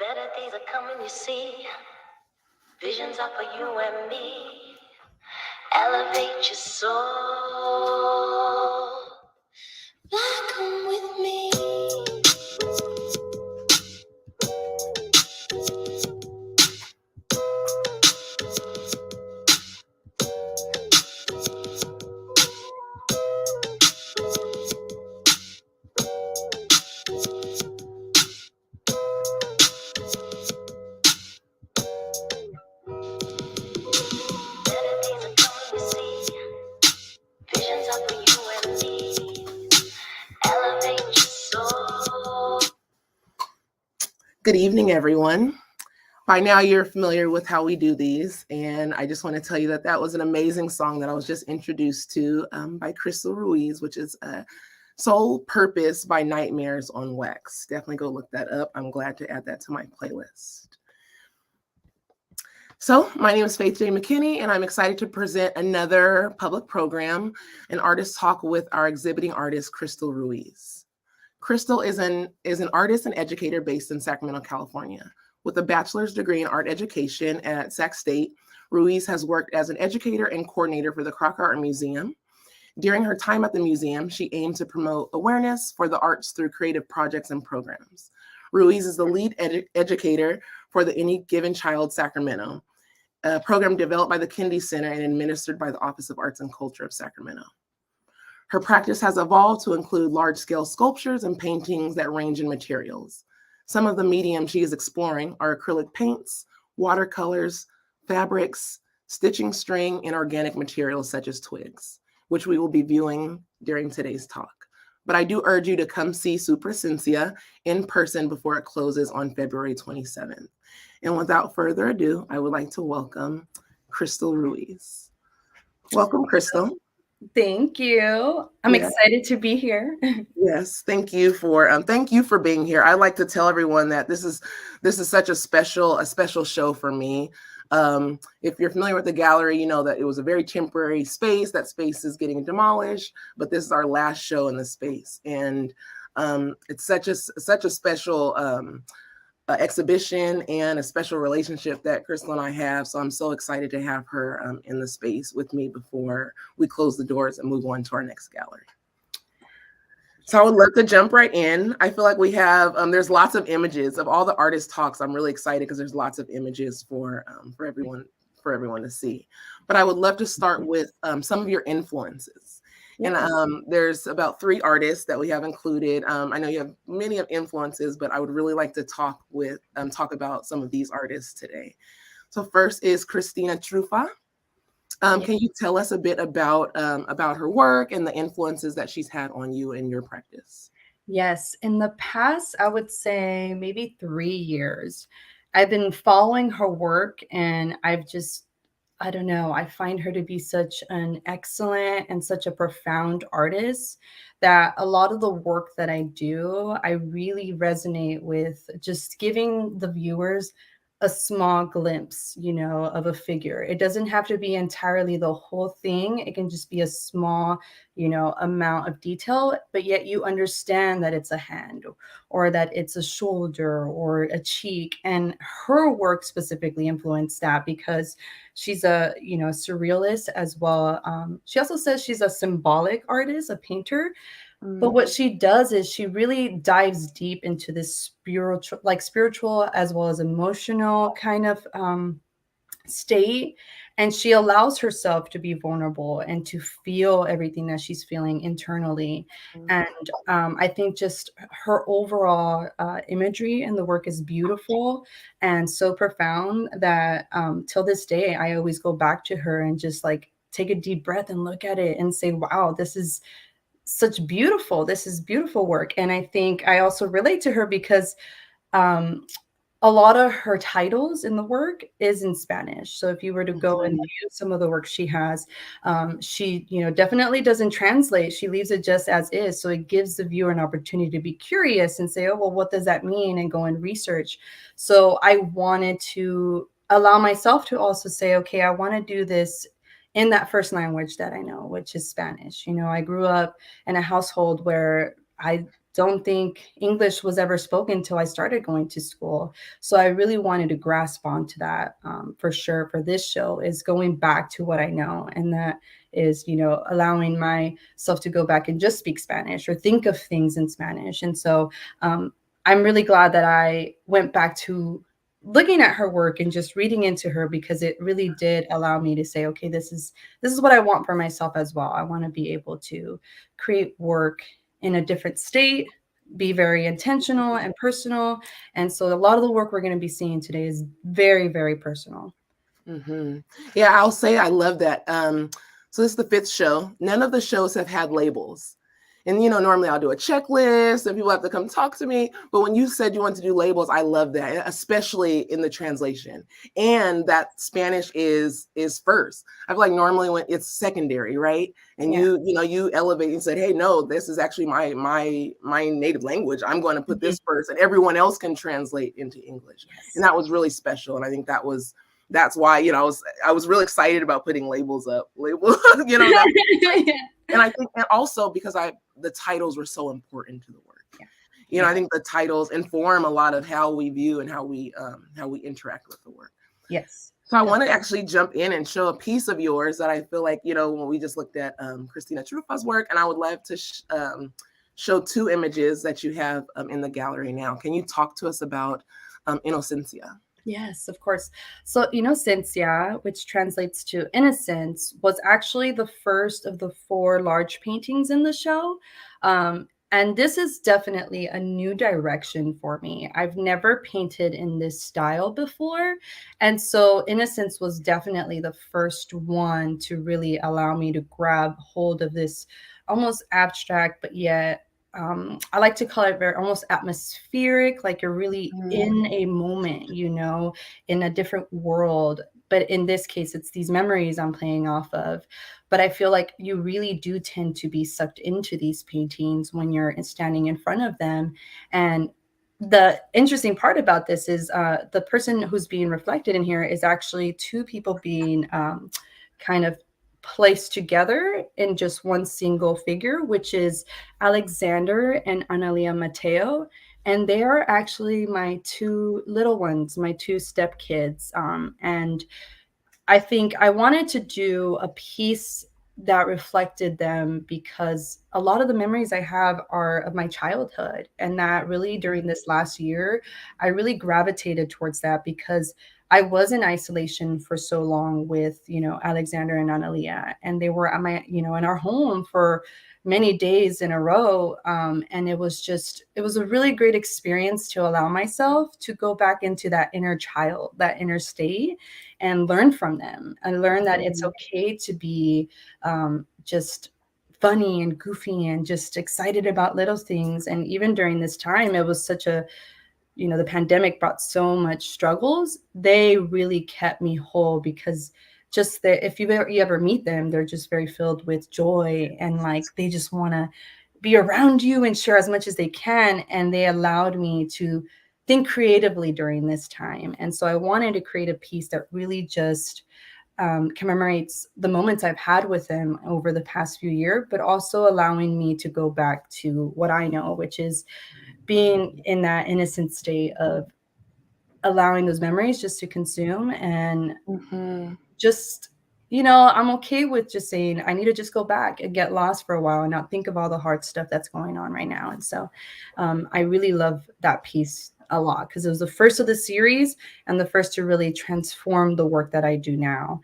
Better days are coming, you see. Visions are for you and me. Elevate your soul. Come with me. Better days are coming, you see. Visions are for you and me. Elevate your soul. Good evening, everyone. By now, you're familiar with how we do these, and I just want to tell you that that was an amazing song that I was just introduced to by Crystal Ruiz, which is Soul Purpose by Nightmares on Wax. Definitely go look that up. I'm glad to add that to my playlist. So, my name is Faith J. McKinney, and I'm excited to present another public program, an artist talk with our exhibiting artist, Crystal Ruiz. Crystal is an artist and educator based in Sacramento, California. With a bachelor's degree in art education at Sac State, Ruiz has worked as an educator and coordinator for the Crocker Art Museum. During her time at the museum, she aimed to promote awareness for the arts through creative projects and programs. Ruiz is the lead educator for the Any Given Child Sacramento, a program developed by the Kennedy Center and administered by the Office of Arts and Culture of Sacramento. Her practice has evolved to include large-scale sculptures and paintings that range in materials. Some of the mediums she is exploring are acrylic paints, watercolors, fabrics, stitching string, and organic materials such as twigs, which we will be viewing during today's talk. But I do urge you to come see Presencia in person before it closes on February 27th. And without further ado, I would like to welcome Crystal Ruiz. Welcome, Crystal. Thank you. I'm excited to be here. Yes, thank you for being here. I like to tell everyone that this is such a special show for me. If you're familiar with the gallery, you know that it was a very temporary space. That space is getting demolished, but this is our last show in the space, and it's such a special exhibition and a special relationship that Crystal and I have. So I'm so excited to have her in the space with me before we close the doors and move on to our next gallery. So I would love to jump right in. I feel like we have, there's lots of images of all the artist talks. I'm really excited because there's lots of images for everyone to see. But I would love to start with some of your influences. And there's about 3 artists that we have included. I know you have many of influences, but I would really like to talk about some of these artists today. So first is Cristina Trufa. Can you tell us a bit about her work and the influences that she's had on you in your practice? Yes, in the past, I would say maybe 3 years, I've been following her work, and I don't know, I find her to be such an excellent and such a profound artist that a lot of the work that I do, I really resonate with just giving the viewers a small glimpse, of a figure. It doesn't have to be entirely the whole thing. It can just be a small, amount of detail, but yet you understand that it's a hand or that it's a shoulder or a cheek. And her work specifically influenced that because she's a, surrealist as well. She also says she's a symbolic artist, a painter. But what she does is she really dives deep into this spiritual as well as emotional kind of state. And she allows herself to be vulnerable and to feel everything that she's feeling internally. And I think just her overall imagery in the work is beautiful and so profound that till this day, I always go back to her and just like take a deep breath and look at it and say, wow, this is beautiful work. And I think I also relate to her because a lot of her titles in the work is in Spanish. So if you were to go and view some of the work she has, she, definitely doesn't translate. She leaves it just as is. So it gives the viewer an opportunity to be curious and say, oh, well, what does that mean? And go and research. So I wanted to allow myself to also say, okay, I want to do this in that first language that I know, which is Spanish. I grew up in a household where I don't think English was ever spoken until I started going to school. So I really wanted to grasp onto that, for sure, for this show, is going back to what I know. And that is, allowing myself to go back and just speak Spanish or think of things in Spanish. And so I'm really glad that I went back to looking at her work and just reading into her, because it really did allow me to say, okay, this is what I want for myself as well. I want to be able to create work in a different state, be very intentional and personal. And so a lot of the work we're going to be seeing today is very, very personal. Mm-hmm. Yeah, I'll say I love that. So this is the 5th show. None of the shows have had labels. And, normally I'll do a checklist and people have to come talk to me. But when you said you want to do labels, I love that, especially in the translation. And that Spanish is first. I feel like normally when it's secondary, right? And Yeah. you elevate and said, hey, no, this is actually my native language. I'm going to put this first, and everyone else can translate into English. Yes. And that was really special. And I think that's why, I was really excited about putting labels up. And I think, and also because the titles were so important to the work. Yeah. I think the titles inform a lot of how we view and how we interact with the work. Yes. So I want to actually jump in and show a piece of yours that I feel like, when we just looked at Christina Trufa's work, and I would love to show 2 images that you have in the gallery now. Can you talk to us about Inocencia? Yes, of course. So, Inocencia, which translates to innocence, was actually the first of the 4 large paintings in the show. And this is definitely a new direction for me. I've never painted in this style before. And so Innocence was definitely the first one to really allow me to grab hold of this almost abstract, but yet I like to call it very almost atmospheric, like you're really in a moment, in a different world. But in this case, it's these memories I'm playing off of. But I feel like you really do tend to be sucked into these paintings when you're standing in front of them. And the interesting part about this is the person who's being reflected in here is actually 2 people being kind of placed together in just one single figure, which is Alexander and Analia Mateo. And they are actually my 2 little ones, my 2 stepkids. And I think I wanted to do a piece that reflected them, because a lot of the memories I have are of my childhood. And that really during this last year, I really gravitated towards that, because I was in isolation for so long with, Alexander and Analia, and they were at my, in our home for many days in a row. And it was a really great experience to allow myself to go back into that inner child, that inner state, and learn from them, and learn that it's okay to be just funny and goofy and just excited about little things. And even during this time, it was such a, the pandemic brought so much struggles. They really kept me whole, because just that if you ever meet them, they're just very filled with joy, and like they just want to be around you and share as much as they can. And they allowed me to think creatively during this time. And so I wanted to create a piece that really just commemorates the moments I've had with them over the past few years, but also allowing me to go back to what I know, which is being in that innocent state of allowing those memories just to consume, and just, I'm okay with just saying, I need to just go back and get lost for a while and not think of all the hard stuff that's going on right now. And so I really love that piece a lot, because it was the first of the series and the first to really transform the work that I do now.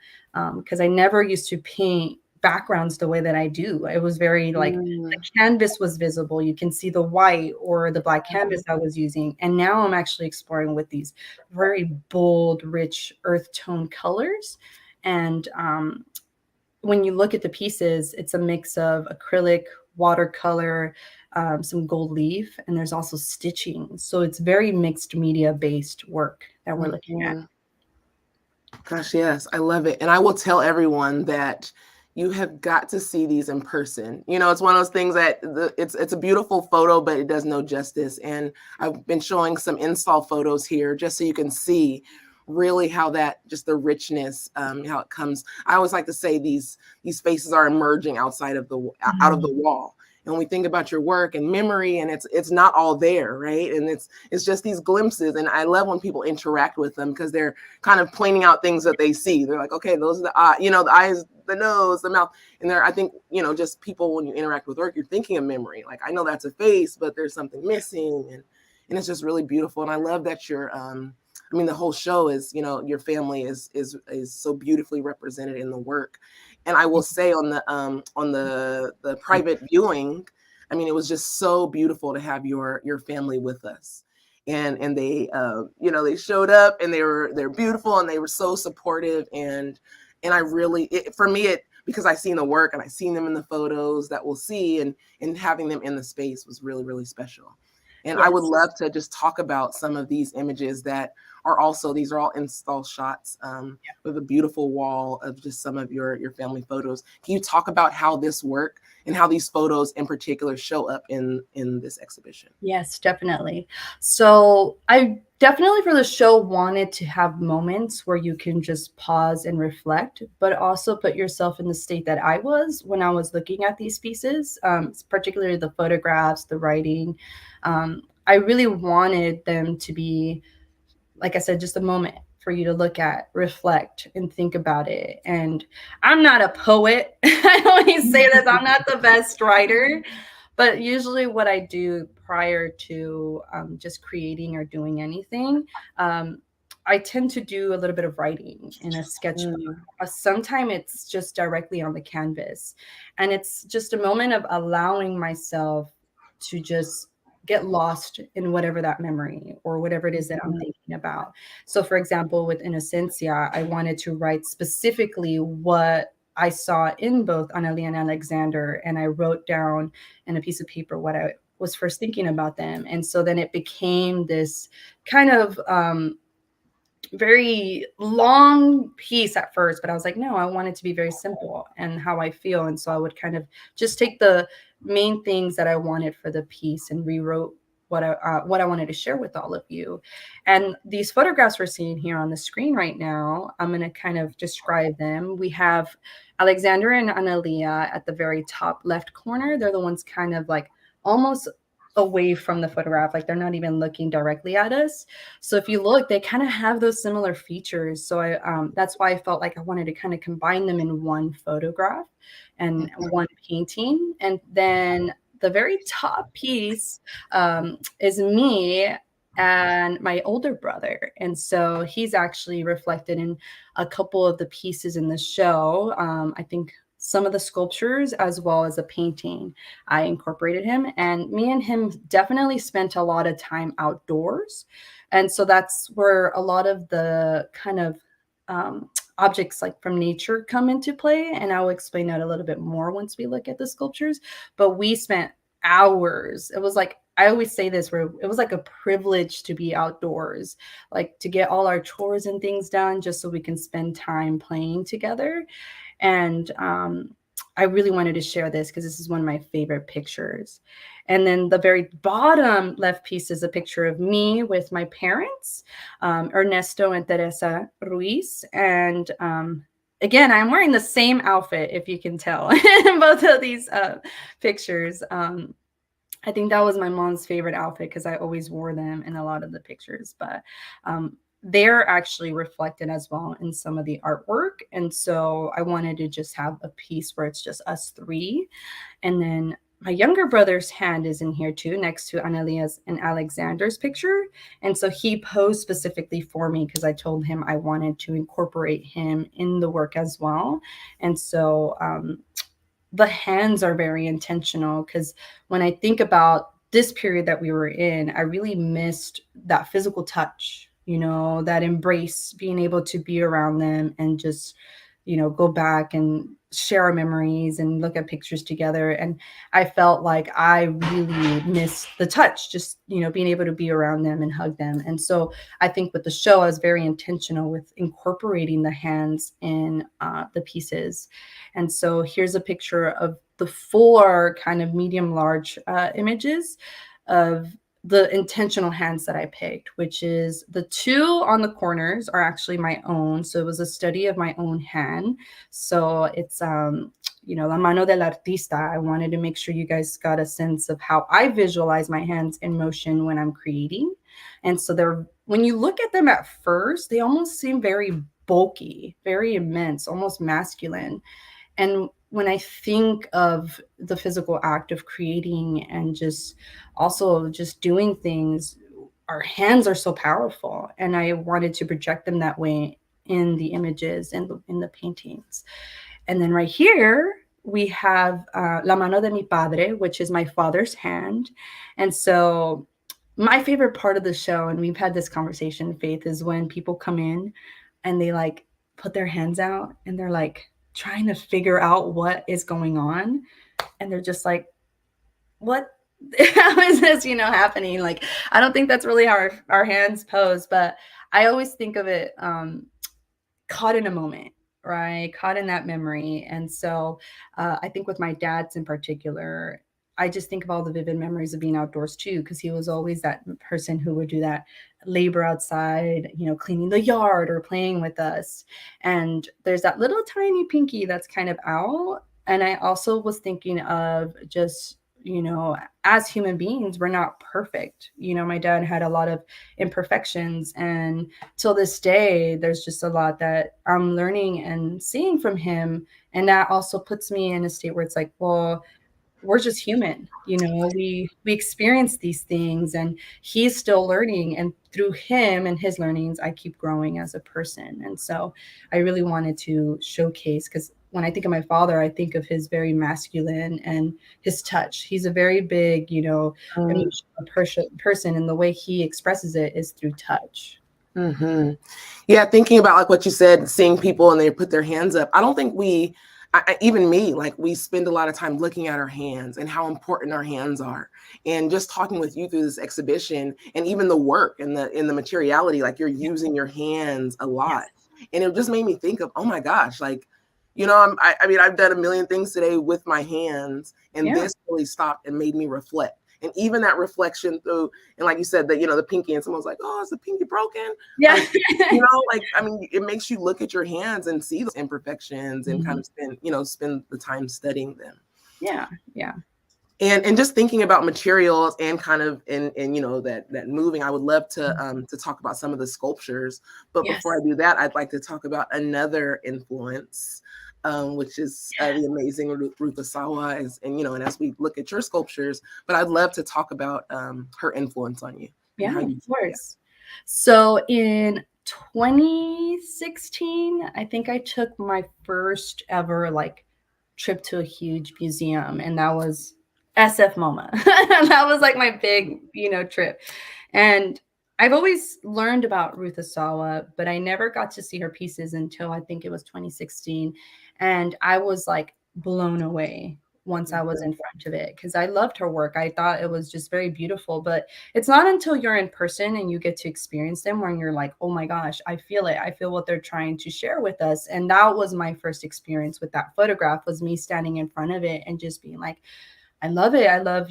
Because I never used to paint backgrounds the way that I do. It was very like the canvas was visible. You can see the white or the black canvas I was using. And now I'm actually exploring with these very bold, rich earth tone colors. And when you look at the pieces, it's a mix of acrylic, watercolor, some gold leaf, and there's also stitching. So it's very mixed media based work that we're looking at. Gosh, yes, I love it. And I will tell everyone that you have got to see these in person. It's one of those things that it's a beautiful photo, but it does no justice. And I've been showing some install photos here just so you can see really how that, just the richness, how it comes. I always like to say these faces are emerging out of the wall. and we think about your work and memory, and it's not all there, right? And it's just these glimpses. And I love when people interact with them because they're kind of pointing out things that they see. They're like, okay, those are the eye, the eyes, the nose, the mouth. And I think, just people, when you interact with work, you're thinking of memory. Like, I know that's a face, but there's something missing. And it's just really beautiful. And I love that you're, the whole show is, your family is so beautifully represented in the work. And I will say on the private viewing, it was just so beautiful to have your family with us. And they, they showed up, and they're beautiful, and they were so supportive. And I really, for me, because I seen the work and I seen them in the photos that we'll see, and having them in the space was really, really special. And Yes. I would love to just talk about some of these images that are also, these are all install shots with a beautiful wall of just some of your family photos. Can you talk about how this work and how these photos in particular show up in this exhibition? Yes, definitely. So I definitely for the show wanted to have moments where you can just pause and reflect, but also put yourself in the state that I was when I was looking at these pieces, particularly the photographs, the writing. I really wanted them to be, like I said, just a moment for you to look at, reflect, and think about it. And I'm not a poet. I always say this, I'm not the best writer, but usually what I do prior to just creating or doing anything, I tend to do a little bit of writing in a sketchbook. Sometimes it's just directly on the canvas. And it's just a moment of allowing myself to just get lost in whatever that memory or whatever it is that I'm thinking about. So for example, with Innocencia, I wanted to write specifically what I saw in both Annalie and Alexander, and I wrote down in a piece of paper what I was first thinking about them. And so then it became this kind of very long piece at first, but I was like, no, I want it to be very simple and how I feel. And so I would kind of just take the main things that I wanted for the piece and rewrote what I wanted to share with all of you. And these photographs we're seeing here on the screen right now, I'm going to kind of describe them. We have Alexander and Analia at the very top left corner. They're the ones kind of like almost away from the photograph, like they're not even looking directly at us. So if you look, they kind of have those similar features. So that's why I felt like I wanted to kind of combine them in one photograph and one painting. And then the very top piece is me and my older brother. And so he's actually reflected in a couple of the pieces in the show. I think some of the sculptures as well as a painting, I incorporated him, and me and him definitely spent a lot of time outdoors. And so that's where a lot of the kind of objects like from nature come into play. And I'll explain that a little bit more once we look at the sculptures. But we spent hours. It was like, I always say this, where it was like a privilege to be outdoors, like to get all our chores and things done just so we can spend time playing together. And I really wanted to share this because this is one of my favorite pictures. And then the very bottom left piece is a picture of me with my parents, Ernesto and Teresa Ruiz. And again, I'm wearing the same outfit, if you can tell, in both of these pictures. I think that was my mom's favorite outfit because I always wore them in a lot of the pictures. But they're actually reflected as well in some of the artwork. And so I wanted to just have a piece where it's just us three. And then my younger brother's hand is in here too, next to Analia's and Alexander's picture. And so he posed specifically for me because I told him I wanted to incorporate him in the work as well. And so the hands are very intentional because when I think about this period that we were in, I really missed that physical touch, that embrace, being able to be around them and just, go back and share our memories and look at pictures together. And I felt like I really missed the touch, just, being able to be around them and hug them. And so I think with the show, I was very intentional with incorporating the hands in the pieces. And so here's a picture of the 4 kind of medium large images of the intentional hands that I picked, which is the two on the corners are actually my own. So it was a study of my own hand. So it's La mano del artista. I wanted to make sure you guys got a sense of how I visualize my hands in motion when I'm creating. And so they're, when you look at them at first, they almost seem very bulky, very immense, almost masculine. And when I think of the physical act of creating and just also just doing things, our hands are so powerful. And I wanted to project them that way in the images and in the paintings. And then right here, we have La mano de mi padre, which is my father's hand. And so my favorite part of the show, and we've had this conversation, Faith, is when people come in and they like put their hands out and they're like trying to figure out what is going on. And they're just like, what? How is this, happening? Like, I don't think that's really how our hands pose, but I always think of it caught in a moment, right? Caught in that memory. And so I think with my dad's in particular, I just think of all the vivid memories of being outdoors too, because he was always that person who would do that labor outside, cleaning the yard or playing with us. And there's that little tiny pinky that's kind of out. And I also was thinking of just, as human beings, we're not perfect. My dad had a lot of imperfections. And till this day, there's just a lot that I'm learning and seeing from him. And that also puts me in a state where it's like, well, we're just human, we experience these things and he's still learning. And through him and his learnings, I keep growing as a person. And so I really wanted to showcase, because when I think of my father, I think of his very masculine and his touch. He's a very big, emotional person. And the way he expresses it is through touch. Mm-hmm. Yeah, thinking about like what you said, seeing people and they put their hands up. I don't think even me, like we spend a lot of time looking at our hands and how important our hands are. And just talking with you through this exhibition and even the work and the materiality, like you're using your hands a lot. Yes. And it just made me think of, oh my gosh, like, I've done a million things today with my hands, and this really stopped and made me reflect. And even that reflection through, and like you said, that, the pinky, and someone's like, oh, is the pinky broken? Yeah. Like, it makes you look at your hands and see those imperfections and kind of spend the time studying them. Yeah. Yeah. And just thinking about materials and kind of in that moving, I would love to talk about some of the sculptures. But before I do that, I'd like to talk about another influence, which is the amazing Ruth Asawa, and as we look at your sculptures. But I'd love to talk about her influence on you. Yeah, of course. So in 2016, I think I took my first ever trip to a huge museum, and that was SF MoMA. That was like my big, trip. And I've always learned about Ruth Asawa, but I never got to see her pieces until I think it was 2016. And I was like blown away once I was in front of it, because I loved her work. I thought it was just very beautiful. But it's not until you're in person and you get to experience them when you're like, oh my gosh, I feel it. I feel what they're trying to share with us. And that was my first experience with that photograph, was me standing in front of it and just being like, I love it. I love,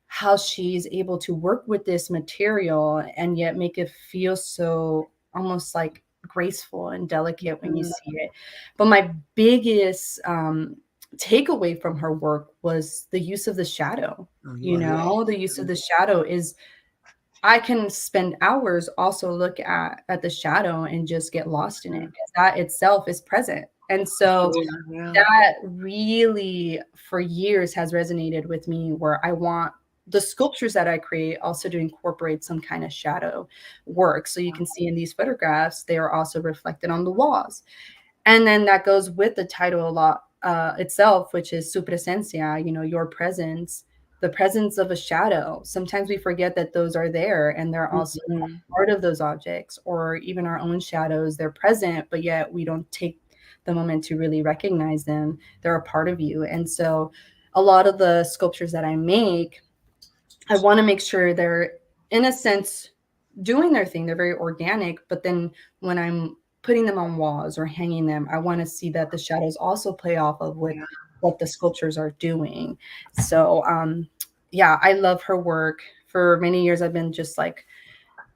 how she's able to work with this material and yet make it feel so almost like graceful and delicate when you see it. But my biggest takeaway from her work was the use of the shadow. The use of the shadow is, I can spend hours also look at the shadow and just get lost in it, because that itself is present. And so that really for years has resonated with me, where I want the sculptures that I create also to incorporate some kind of shadow work. So you can see in these photographs, they are also reflected on the walls. And then that goes with the title a lot itself, which is Su Presencia, your presence, the presence of a shadow. Sometimes we forget that those are there, and they're also part of those objects, or even our own shadows. They're present, but yet we don't take the moment to really recognize them. They're a part of you. And so a lot of the sculptures that I make, I want to make sure they're, in a sense, doing their thing. They're very organic, but then when I'm putting them on walls or hanging them, I want to see that the shadows also play off of what the sculptures are doing. So I love her work for many years, I've been just like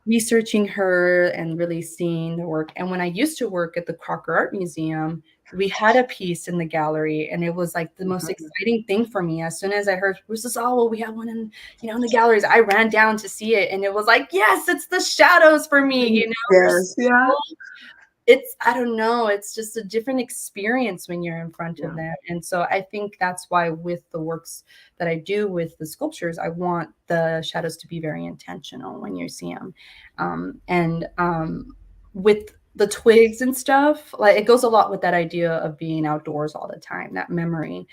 researching her and really seeing the work. And when I used to work at the Crocker Art Museum, we had a piece in the gallery, and it was like the most exciting thing for me. As soon as I heard, was this, oh, well, we have one in, in the galleries, I ran down to see it, and it was like, yes, it's the shadows for me, Yes, yeah. It's, I don't know, it's just a different experience when you're in front of them. And so I think that's why with the works that I do with the sculptures, I want the shadows to be very intentional when you see them. With the twigs and stuff, like, it goes a lot with that idea of being outdoors all the time, that memory.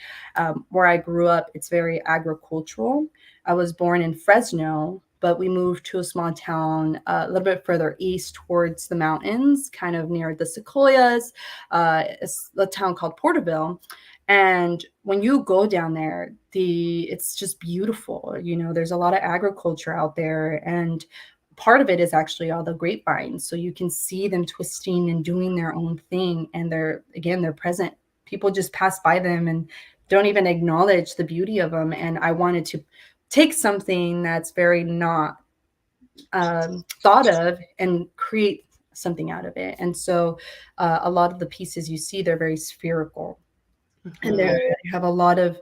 Where I grew up, it's very agricultural. I was born in Fresno, but we moved to a small town a little bit further east towards the mountains, kind of near the Sequoias. It's a town called Porterville. And when you go down there, it's just beautiful. There's a lot of agriculture out there, and part of it is actually all the grapevines. So you can see them twisting and doing their own thing. And they're present. People just pass by them and don't even acknowledge the beauty of them. And I wanted to take something that's very not thought of and create something out of it. And so a lot of the pieces you see, they're very spherical. And they have a lot of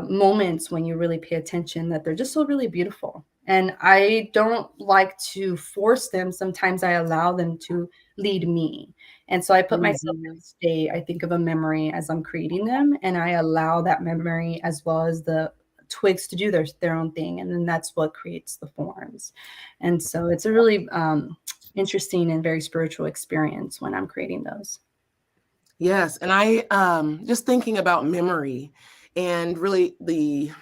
moments when you really pay attention that they're just so really beautiful. And I don't like to force them. Sometimes I allow them to lead me. And so I put myself in a state, I think of a memory as I'm creating them, and I allow that memory as well as the twigs to do their own thing. And then that's what creates the forms. And so it's a really interesting and very spiritual experience when I'm creating those. Yes, and I just thinking about memory and really the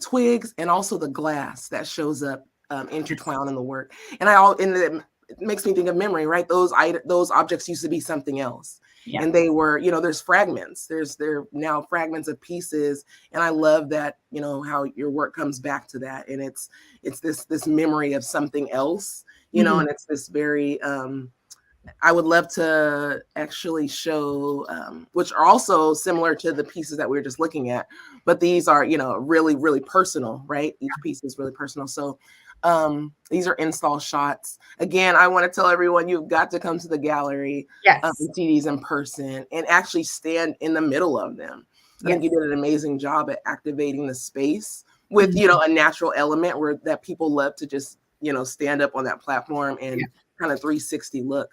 twigs and also the glass that shows up intertwined in the work. And it makes me think of memory, right? Those objects used to be something else. Yeah. And they were, there's fragments. There now fragments of pieces, and I love that, how your work comes back to that, and it's this memory of something else, and it's this very I would love to actually show, which are also similar to the pieces that we were just looking at, but these are, really, really personal, right? Each piece is really personal. So these are install shots. Again, I want to tell everyone, you've got to come to the gallery, and see these in person and actually stand in the middle of them. I think you did an amazing job at activating the space with, a natural element that people love to just, stand up on that platform and kind of 360 look.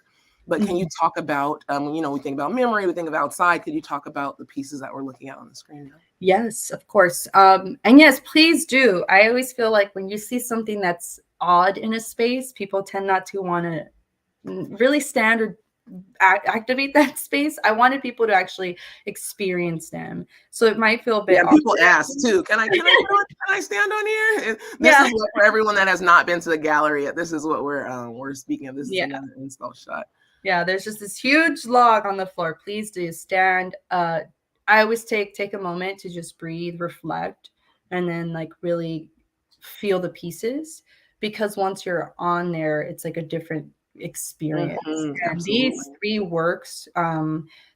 But can you talk about, we think about memory, we think of outside. Could you talk about the pieces that we're looking at on the screen now? Yes, of course. And yes, please do. I always feel like when you see something that's odd in a space, people tend not to want to really stand or activate that space. I wanted people to actually experience them. So it might feel a bit odd. People ask too, can I stand on here? This is what, for everyone that has not been to the gallery yet, this is what we're speaking of. This is another install shot. Yeah, there's just this huge log on the floor. Please do stand. I always take a moment to just breathe, reflect, and then like really feel the pieces, because once you're on there, it's like a different experience. And these 3 works,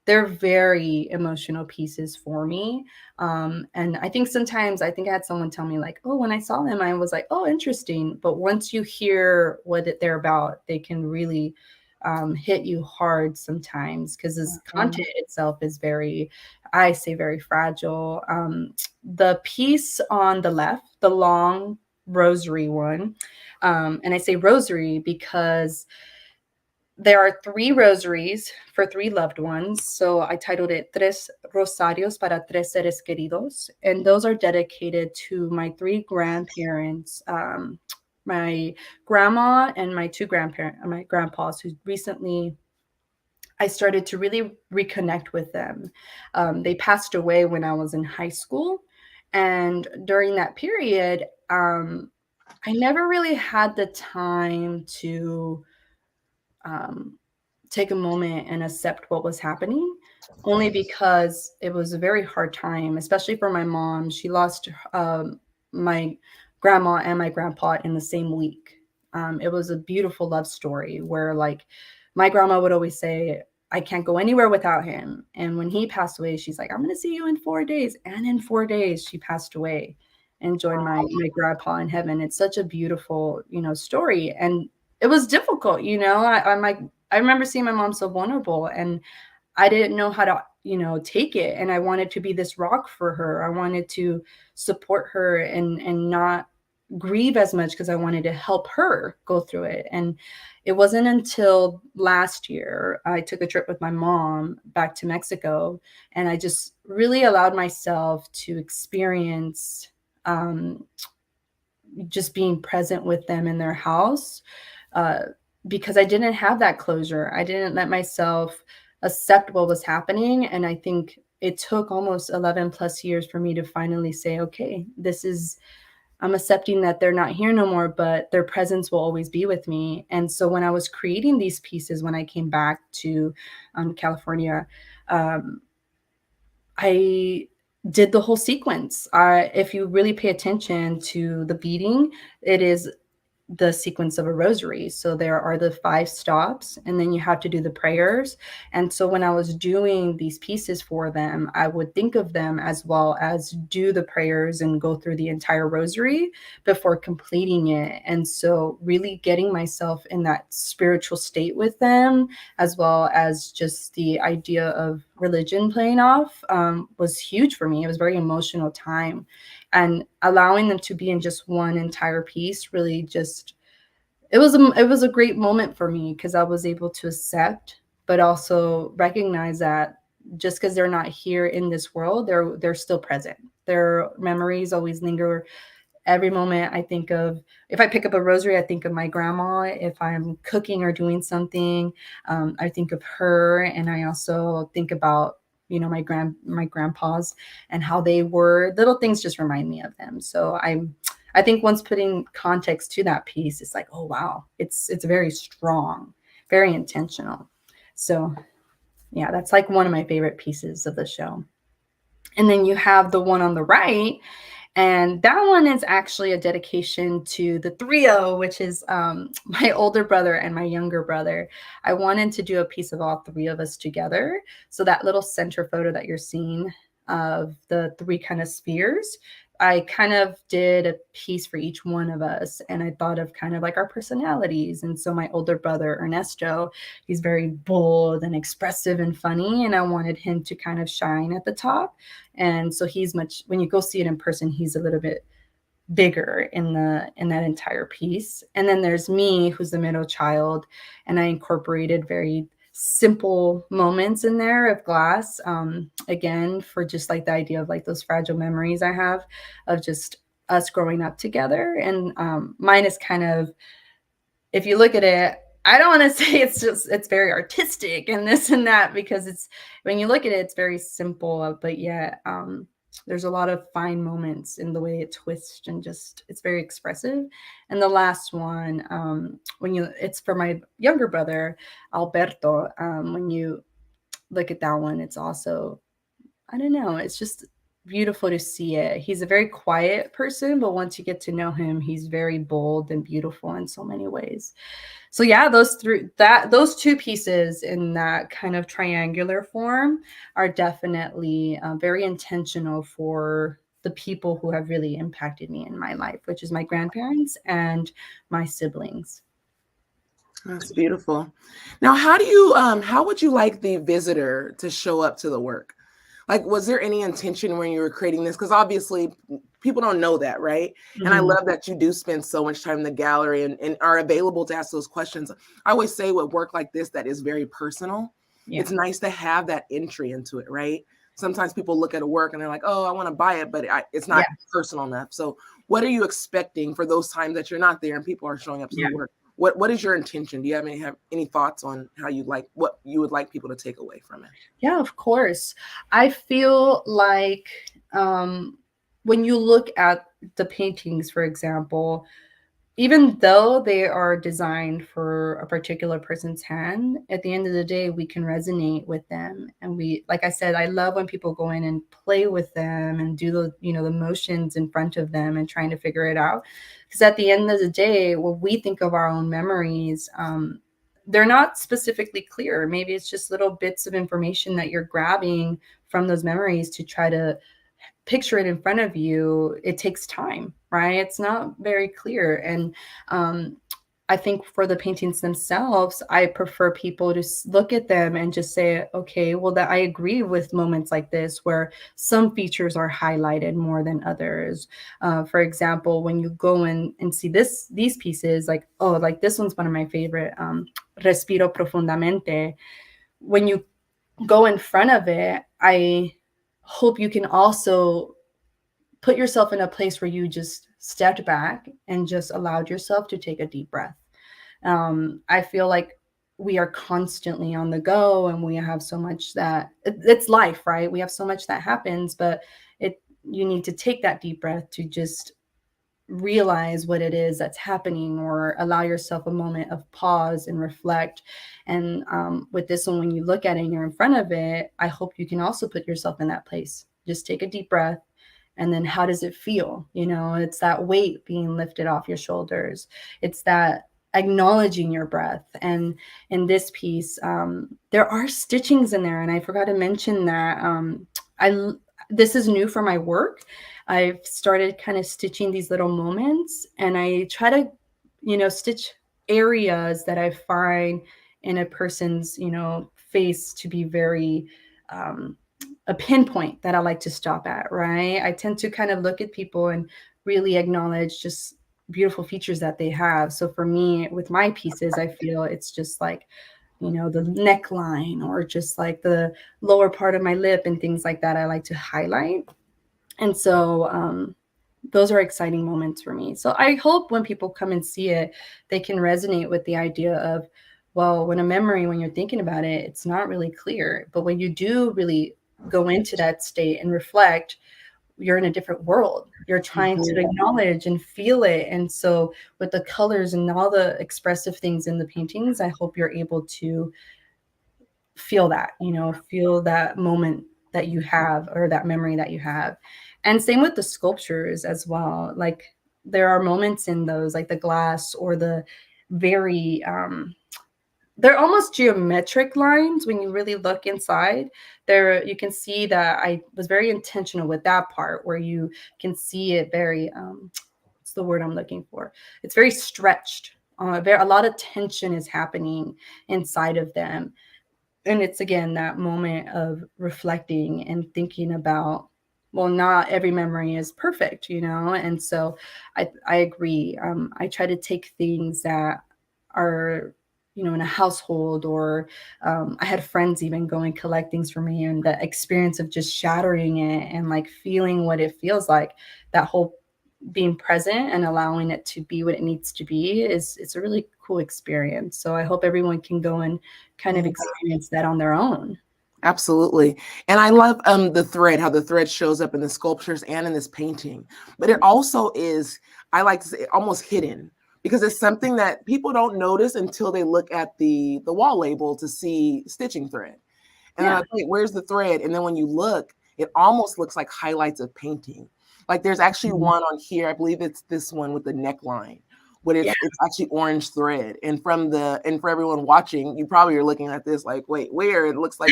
they're very emotional pieces for me. And I think sometimes, I had someone tell me like, oh, when I saw them, I was like, oh, interesting. But once you hear what they're about, they can really hit you hard sometimes, because this content itself is very fragile. The piece on the left, the long rosary one, and I say rosary because there are 3 rosaries for 3 loved ones. So I titled it Tres Rosarios para Tres Seres Queridos. And those are dedicated to my 3 grandparents, my grandma and my 2 my grandpas, who recently I started to really reconnect with them. They passed away when I was in high school. And during that period, I never really had the time to take a moment and accept what was happening, only because it was a very hard time, especially for my mom. She lost my grandma and my grandpa in the same week. It was a beautiful love story where, like, my grandma would always say, I can't go anywhere without him. And when he passed away, she's like, I'm going to see you in 4 days. And in 4 days, she passed away. and join my grandpa in heaven. It's such a beautiful, story. And it was difficult, I remember seeing my mom so vulnerable, and I didn't know how to, take it. And I wanted to be this rock for her. I wanted to support her and not grieve as much, because I wanted to help her go through it. And it wasn't until last year I took a trip with my mom back to Mexico, and I just really allowed myself to experience just being present with them in their house, uh, because I didn't have that closure. I didn't let myself accept what was happening. And I think it took almost 11 plus years for me to finally say, okay, I'm accepting that they're not here no more, but their presence will always be with me. And so when I was creating these pieces, when I came back to California, I did the whole sequence. If you really pay attention to the beating, it is the sequence of a rosary. So there are the 5 stops, and then you have to do the prayers. And so when I was doing these pieces for them, I would think of them as well as do the prayers and go through the entire rosary before completing it. And so really getting myself in that spiritual state with them, as well as just the idea of religion playing off, was huge for me. It was a very emotional time, and allowing them to be in just one entire piece really just, it was a great moment for me, because I was able to accept, but also recognize that just because they're not here in this world, they're still present. Their memories always linger. Every moment I think of, if I pick up a rosary, I think of my grandma. If I'm cooking or doing something, I think of her. And I also think about, my grandpas and how they were. Little things just remind me of them. So I think once putting context to that piece, it's like, oh wow, it's very strong, very intentional. So yeah, that's like one of my favorite pieces of the show. And then you have the one on the right, and that one is actually a dedication to the trio, which is my older brother and my younger brother. I wanted to do a piece of all 3 of us together. So that little center photo that you're seeing of the 3 kind of spheres, I kind of did a piece for each one of us. And I thought of kind of like our personalities. And so my older brother, Ernesto, he's very bold and expressive and funny. And I wanted him to kind of shine at the top. And so he's much, when you go see it in person, he's a little bit bigger in that entire piece. And then there's me, who's the middle child, and I incorporated very simple moments in there of glass, again, for just like the idea of like those fragile memories I have of just us growing up together. And mine is kind of, if you look at it, I don't want to say it's very artistic and this and that, because it's, when you look at it, it's very simple, but yet there's a lot of fine moments in the way it twists, and just, it's very expressive. And the last one, it's for my younger brother, Alberto. When you look at that one, it's also, I don't know, it's just beautiful to see it. He's a very quiet person, but once you get to know him, he's very bold and beautiful in so many ways. So yeah, those 2 pieces in that kind of triangular form are definitely very intentional for the people who have really impacted me in my life, which is my grandparents and my siblings. That's beautiful. Now, how would you like the visitor to show up to the work? Like, was there any intention when you were creating this? Because obviously people don't know that, right? Mm-hmm. And I love that you do spend so much time in the gallery and are available to ask those questions. I always say with work like this that is very personal, it's nice to have that entry into it, right? Sometimes people look at a work and they're like, oh, I want to buy it, but it's not personal enough. So what are you expecting for those times that you're not there and people are showing up to the work? What is your intention? Do you have any thoughts on what you would like people to take away from it? Yeah, of course. I feel like when you look at the paintings, for example, even though they are designed for a particular person's hand, at the end of the day, we can resonate with them. And like I said, I love when people go in and play with them and do the motions in front of them and trying to figure it out. Because at the end of the day, when we think of our own memories, they're not specifically clear. Maybe it's just little bits of information that you're grabbing from those memories to try to picture it in front of you, it takes time, right? It's not very clear. And I think for the paintings themselves, I prefer people to look at them and just say, okay, well, that I agree with moments like this where some features are highlighted more than others. For example, when you go in and see these pieces, like, oh, like this one's one of my favorite, Respiro Profundamente. When you go in front of it, I hope you can also put yourself in a place where you just stepped back and just allowed yourself to take a deep breath. I feel like we are constantly on the go and we have so much that it's life, right? We have so much that happens, but you need to take that deep breath to just realize what it is that's happening, or allow yourself a moment of pause and reflect. And with this one, when you look at it and you're in front of it, I hope you can also put yourself in that place. Just take a deep breath. And then how does it feel? It's that weight being lifted off your shoulders. It's that acknowledging your breath. And in this piece, there are stitchings in there. And I forgot to mention that this is new for my work. I've started kind of stitching these little moments, and I try to, stitch areas that I find in a person's, face to be very a pinpoint that I like to stop at, right? I tend to kind of look at people and really acknowledge just beautiful features that they have. So for me, with my pieces, I feel it's just like, the neckline, or just like the lower part of my lip and things like that I like to highlight. And so those are exciting moments for me. So I hope when people come and see it, they can resonate with the idea of, well, when you're thinking about it, it's not really clear. But when you do really go into that state and reflect, you're in a different world. You're trying to acknowledge and feel it. And so with the colors and all the expressive things in the paintings, I hope you're able to feel that moment that you have, or that memory that you have. And same with the sculptures as well. Like, there are moments in those, like the glass, or the very they're almost geometric lines. When you really look inside there, you can see that I was very intentional with that part, where you can see it very what's the word I'm looking for, it's very stretched. A lot of tension is happening inside of them. And it's, again, that moment of reflecting and thinking about, well, not every memory is perfect, and so I agree. I try to take things that are, in a household, or I had friends even go and collect things for me, and the experience of just shattering it and like feeling what it feels like, that whole being present and allowing it to be what it needs to be, it's a really cool experience. So I hope everyone can go and kind of experience that on their own. Absolutely. And I love the thread, how the thread shows up in the sculptures and in this painting. But it also is, I like to say, almost hidden, because it's something that people don't notice until they look at the wall label to see stitching thread. And then I think, where's the thread? And then when you look, it almost looks like highlights of painting. Like, there's actually one on here, I believe it's this one with the neckline, but it's actually orange thread. And for everyone watching, you probably are looking at this like, wait, where? It looks like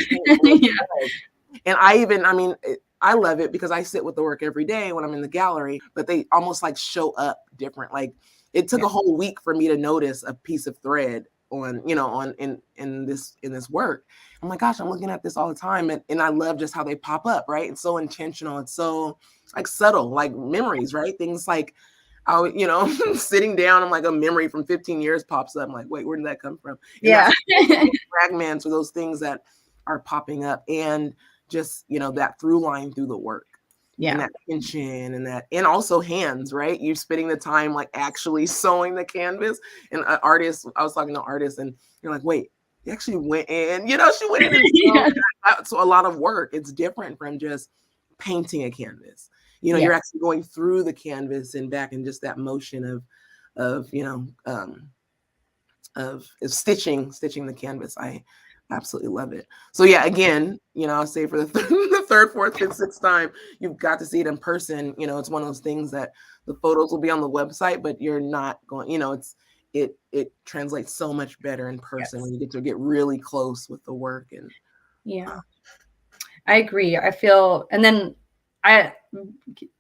And I love it because I sit with the work every day when I'm in the gallery, but they almost like show up different. Like, it took a whole week for me to notice a piece of thread in this work. Oh my gosh, I'm looking at this all the time. And I love just how they pop up, right? It's so intentional. It's so like subtle, like memories, right? Things like, sitting down, I'm like, a memory from 15 years pops up. I'm like, wait, where did that come from? And fragments, or those things that are popping up, and just, that through line through the work. And that tension, and also hands, right? You're spending the time like actually sewing the canvas. And I was talking to artists, and you're like, wait, you actually went in, she went in and so a lot of work. It's different from just painting a canvas. You're actually going through the canvas and back, and just that motion of stitching the canvas. I absolutely love it. So yeah, again, I'll say for the third, fourth, fifth, sixth time, you've got to see it in person. It's one of those things that the photos will be on the website, but you're not going, it translates so much better in person when you get really close with the work. And I agree. I feel, and then I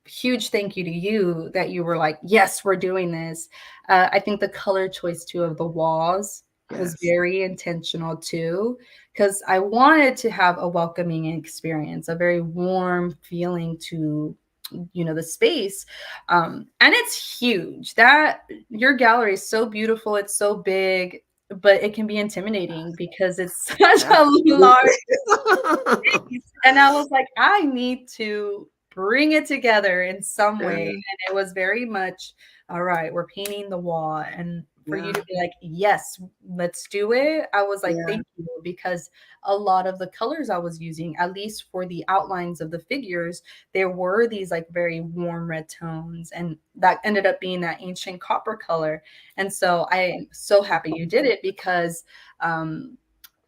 huge thank you to you that you were like, yes, we're doing this. I think the color choice too of the walls was Yes. very intentional too, because I wanted to have a welcoming experience, a very warm feeling to the space. And it's huge. That your gallery is so beautiful, it's so big, but it can be intimidating because it's such a large Absolutely. and I was like, I need to bring it together in some way. Yeah. And it was very much, all right, we're painting the wall. And for you Yeah. to be like, yes, let's do it. I was like, Yeah. thank you. Because a lot of the colors I was using, at least for the outlines of the figures, there were these like very warm red tones. And that ended up being that ancient copper color. And so I'm so happy you did it because um,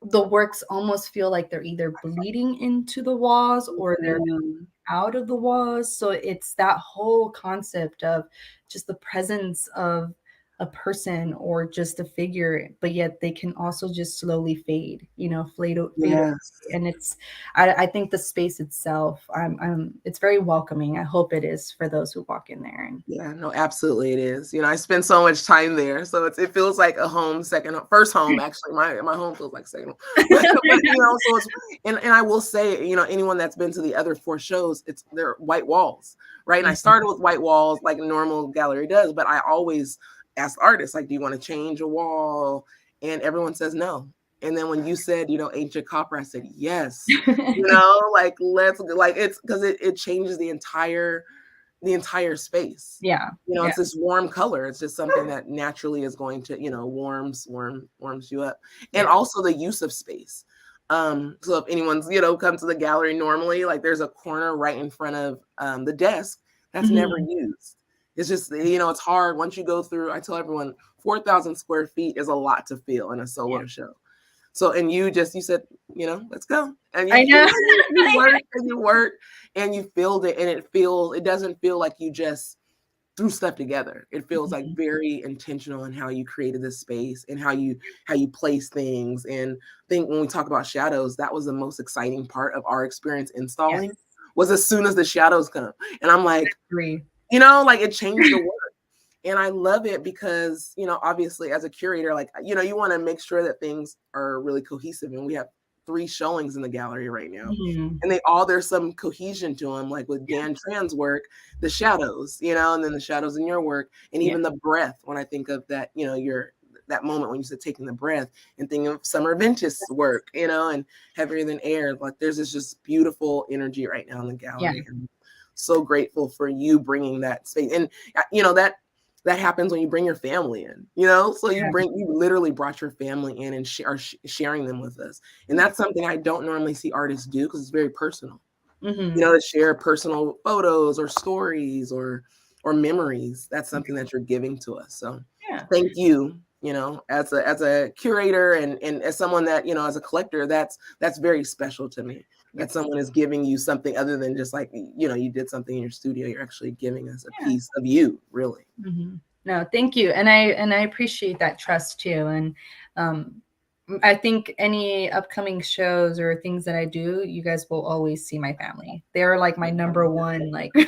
the works almost feel like they're either bleeding into the walls or they're Mhm. out of the walls. So it's that whole concept of just the presence of a person or just a figure, but yet they can also just slowly fade, fade away. Yes. And I think the space itself, it's very welcoming. I hope it is for those who walk in there. And Yeah, no, absolutely it is. I spend so much time there, so it feels like a home, first home actually. My home feels like second home. But so it's and I will say, anyone that's been to the other 4 shows, they're white walls, right? And I started with white walls like a normal gallery does, but I always ask artists like, do you want to change a wall? And everyone says no. And then when you said, ancient copper, I said yes. Like let's like it's because it changes the entire space. yeah, yeah, It's this warm color. It's just something that naturally is going to, warms you up. And yeah. also the use of space. So if anyone's, come to the gallery normally, like there's a corner right in front of the desk that's never Mhm. used. It's just, it's hard once you go through. I tell everyone 4,000 square feet is a lot to fill in a Yeah. solo show. So, and you said, let's go. And I know. you work and you filled it, and it doesn't feel like you just threw stuff together. It feels like Mhm. very intentional in how you created this space and how you place things. And I think when we talk about shadows, that was the most exciting part of our experience Yes, installing was as soon as the shadows come. And I'm like, agree. like it changed the work. And I love it because, obviously as a curator, like, you want to make sure that things are really cohesive. And we have 3 showings in the gallery right now. Mhm. And there's some cohesion to them, like with Dan Tran's work, the shadows, and then the shadows in your work, and Yeah, even the breath. When I think of that, that moment when you said taking the breath and thinking of Summer Ventus' work, and Heavier Than Air, like there's this just beautiful energy right now in the yeah, gallery. And so grateful for you bringing that space. And, that happens when you bring your family in, so you yeah, literally brought your family in and are sharing them with us. And yeah. that's something I don't normally see artists do because it's very personal, Mhm. to share personal photos or stories or memories. That's something that you're giving to us. So Yeah, thank you, as a curator and as someone that, as a collector, that's very special to me. yeah, That someone is giving you something other than just like, you did something in your studio. You're actually giving us a yeah. piece of you, really. Mhm. No, thank you, and I appreciate that trust too, and, um, I think any upcoming shows or things that I do, you guys will always see my family. They're like my number one, like, Yeah,